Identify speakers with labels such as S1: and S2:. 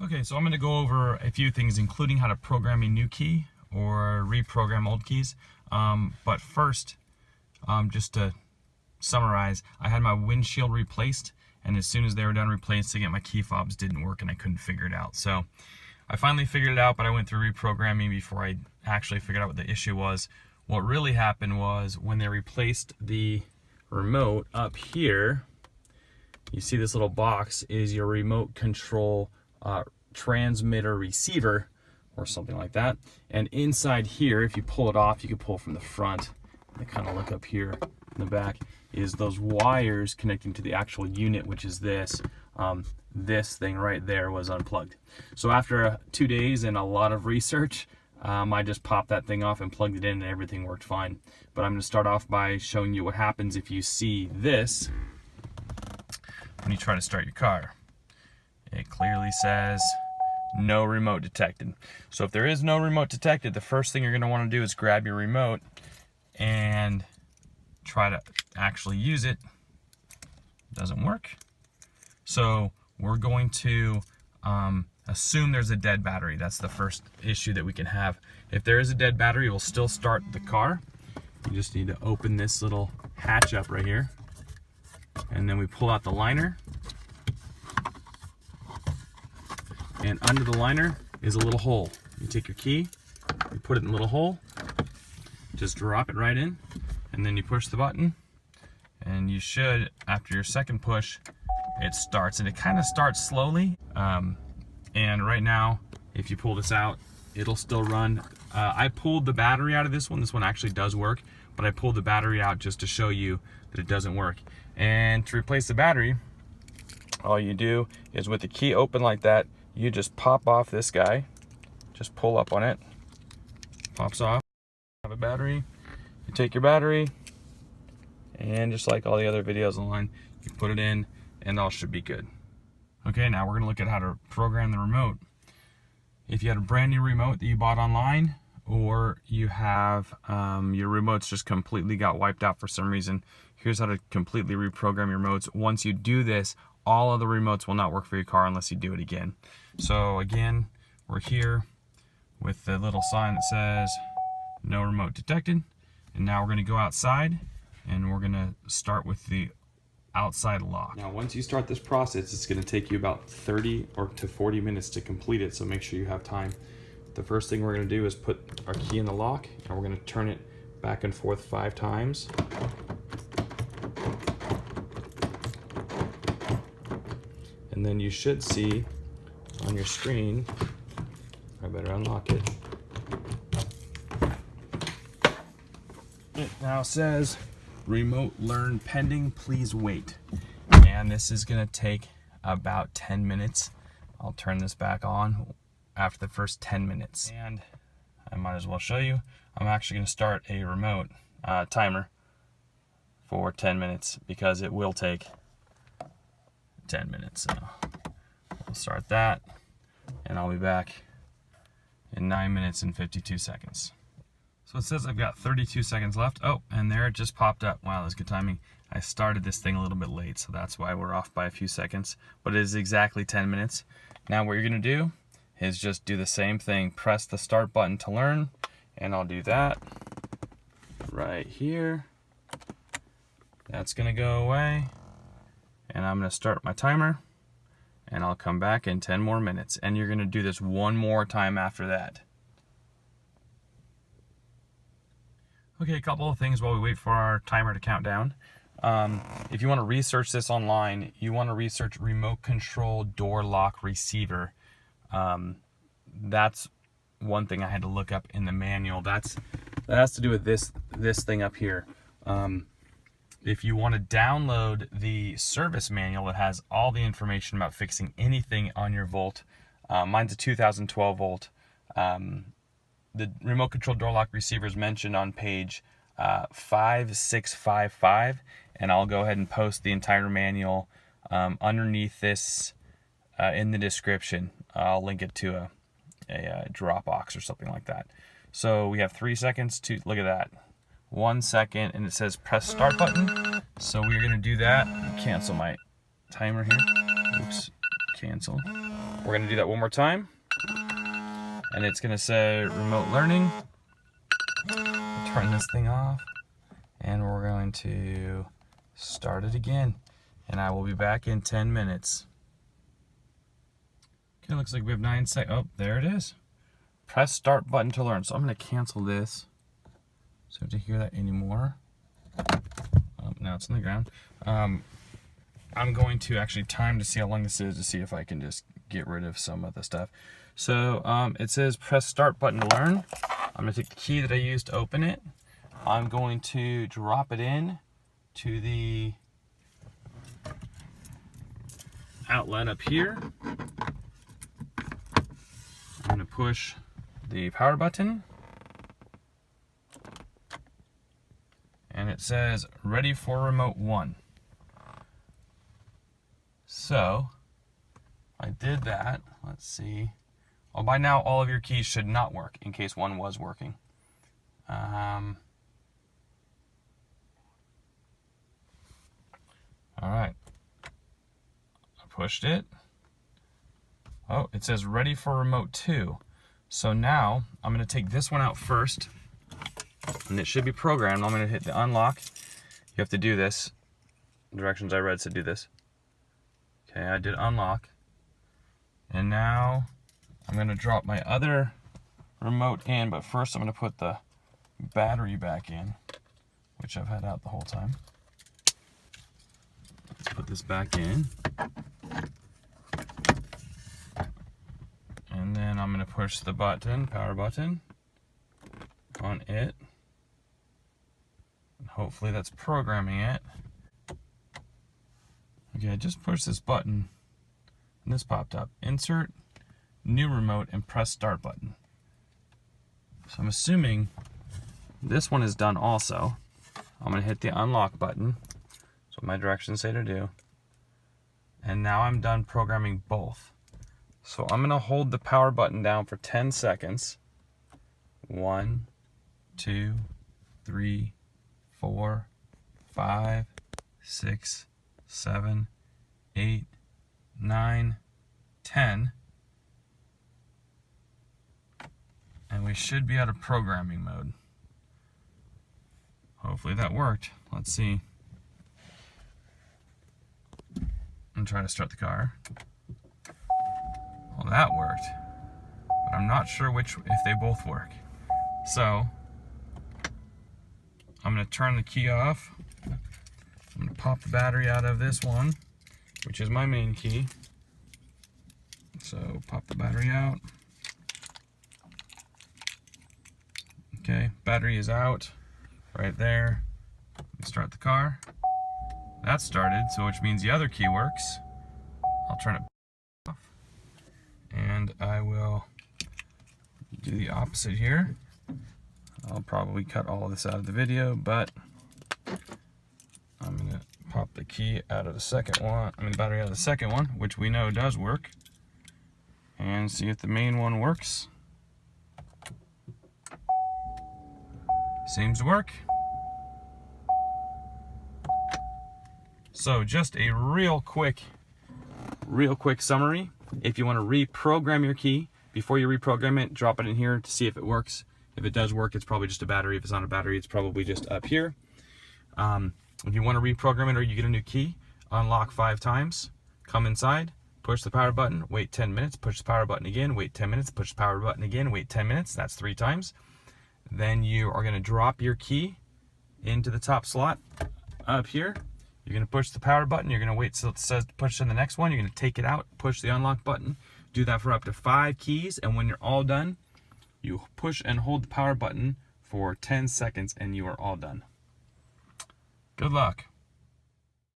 S1: Okay, so I'm going to go over a few things, including how to program a new key or reprogram old keys. But first, just to summarize, I had my windshield replaced, and as soon as they were done replacing it, my key fobs didn't work and I couldn't figure it out. So I finally figured it out, but I went through reprogramming before I actually figured out what the issue was. What really happened was when they replaced the remote up here, you see this little box is your remote control transmitter receiver or something like that. And inside here, if you pull it off, you can pull from the front. I kind of look up here in the back, is those wires connecting to the actual unit, which is this. This thing right there was unplugged. So after 2 days and a lot of research, I just popped that thing off and plugged it in and everything worked fine. But I'm going to start off by showing you what happens if you see this when you try to start your car. It clearly says no remote detected. So if there is no remote detected, the first thing you're going to want to do is grab your remote and try to actually use it. Doesn't work. So we're going to assume there's a dead battery. That's the first issue that we can have. If there is a dead battery, we'll still start the car. You just need to open this little hatch up right here, and then we pull out the liner. And under the liner is a little hole. You take your key, you put it in the little hole, just drop it right in, and then you push the button, and you should, after your second push, it starts. And it kind of starts slowly. And right now, if you pull this out, it'll still run. I pulled the battery out of this one. This one actually does work, but I pulled the battery out just to show you that it doesn't work. And to replace the battery, all you do is with the key open like that, you just pop off this guy, just pull up on it, pops off. Have a battery, you take your battery, and just like all the other videos online, you put it in and all should be good. Okay, now we're gonna look at how to program the remote. If you had a brand new remote that you bought online, or you have your remotes just completely got wiped out for some reason, here's how to completely reprogram your remotes. Once you do this, all of the remotes will not work for your car unless you do it again. So again, we're here with the little sign that says no remote detected. And now we're gonna go outside and we're gonna start with the outside lock. Now once you start this process, it's gonna take you about 30 or to 40 minutes to complete it, so make sure you have time. The first thing we're gonna do is put our key in the lock, and we're gonna turn it back and forth 5 times. And then you should see on your screen, I better unlock it. It now says remote learn pending, please wait. And this is gonna take about 10 minutes. I'll turn this back on after the first 10 minutes. And I might as well show you. I'm actually gonna start a remote timer for 10 minutes because it will take 10 minutes. So we'll start that and I'll be back in 9 minutes and 52 seconds. So it says I've got 32 seconds left. Oh, and there it just popped up. Wow, that's good timing. I started this thing a little bit late, so that's why we're off by a few seconds. But it is exactly 10 minutes. Now what you're gonna do is just do the same thing. Press the start button to learn, and I'll do that right here. That's gonna go away. And I'm gonna start my timer, and I'll come back in 10 more minutes. And you're gonna do this one more time after that. Okay, a couple of things while we wait for our timer to count down. If you want to research this online, you want to research remote control door lock receiver. That's one thing I had to look up in the manual. That has to do with this thing up here. If you want to download the service manual, it has all the information about fixing anything on your Volt. Mine's a 2012 Volt. The remote control door lock receiver is mentioned on page 5655, and I'll go ahead and post the entire manual underneath this in the description. I'll link it to a Dropbox or something like that. So we have 3 seconds to look at that. 1 second, and it says press start button. So we're gonna do that. Cancel my timer here. Oops, cancel. We're gonna do that one more time. And it's gonna say remote learning. Turn this thing off. And we're going to start it again. And I will be back in 10 minutes. Okay, looks like we have 9 seconds. Oh, there it is. Press start button to learn. So I'm gonna cancel this. So to hear that anymore. Oh, now it's on the ground. I'm going to actually time to see how long this is to see if I can just get rid of some of the stuff. So it says press start button to learn. I'm gonna take the key that I used to open it. I'm going to drop it in to the outlet up here. I'm gonna push the power button. And it says ready for remote 1. So I did that. Let's see. Well, by now all of your keys should not work in case one was working. All right. I pushed it. Oh, it says ready for remote 2. So now I'm going to take this one out first. And it should be programmed. I'm going to hit the unlock. You have to do this. Directions I read said do this. Okay, I did unlock. And now I'm going to drop my other remote in, but first I'm going to put the battery back in, which I've had out the whole time. Let's put this back in. And then I'm going to push the button, power button, on it. And hopefully that's programming it. Okay, I just pushed this button and this popped up. Insert new remote and press start button. So I'm assuming this one is done also. I'm going to hit the unlock button. That's what my directions say to do. And now I'm done programming both. So I'm going to hold the power button down for 10 seconds. 1, 2, 3, 4, 5, 6, 7, 8, 9, 10. And we should be out of programming mode. Hopefully that worked. Let's see. I'm trying to start the car. Well, that worked. But I'm not sure if they both work. So I'm going to turn the key off. I'm going to pop the battery out of this one, which is my main key. So pop the battery out. Okay, battery is out right there. Start the car. That started, so which means the other key works. I'll turn it off. And I will do the opposite here. I'll probably cut all of this out of the video, but I'm gonna pop the key out of the second one, the battery out of the second one, which we know does work, and see if the main one works. Seems to work. So just a real quick summary. If you want to reprogram your key, before you reprogram it, drop it in here to see if it works. If it does work, it's probably just a battery. If it's not a battery, it's probably just up here. If you want to reprogram it or you get a new key, unlock 5 times, come inside, push the power button, wait 10 minutes, push the power button again, wait 10 minutes, push the power button again, wait 10 minutes. That's 3 times. Then you are going to drop your key into the top slot up here. You're going to push the power button. You're going to wait till it says to push in the next one. You're going to take it out, push the unlock button. Do that for up to 5 keys. And when you're all done, you push and hold the power button for 10 seconds and you are all done. Good luck.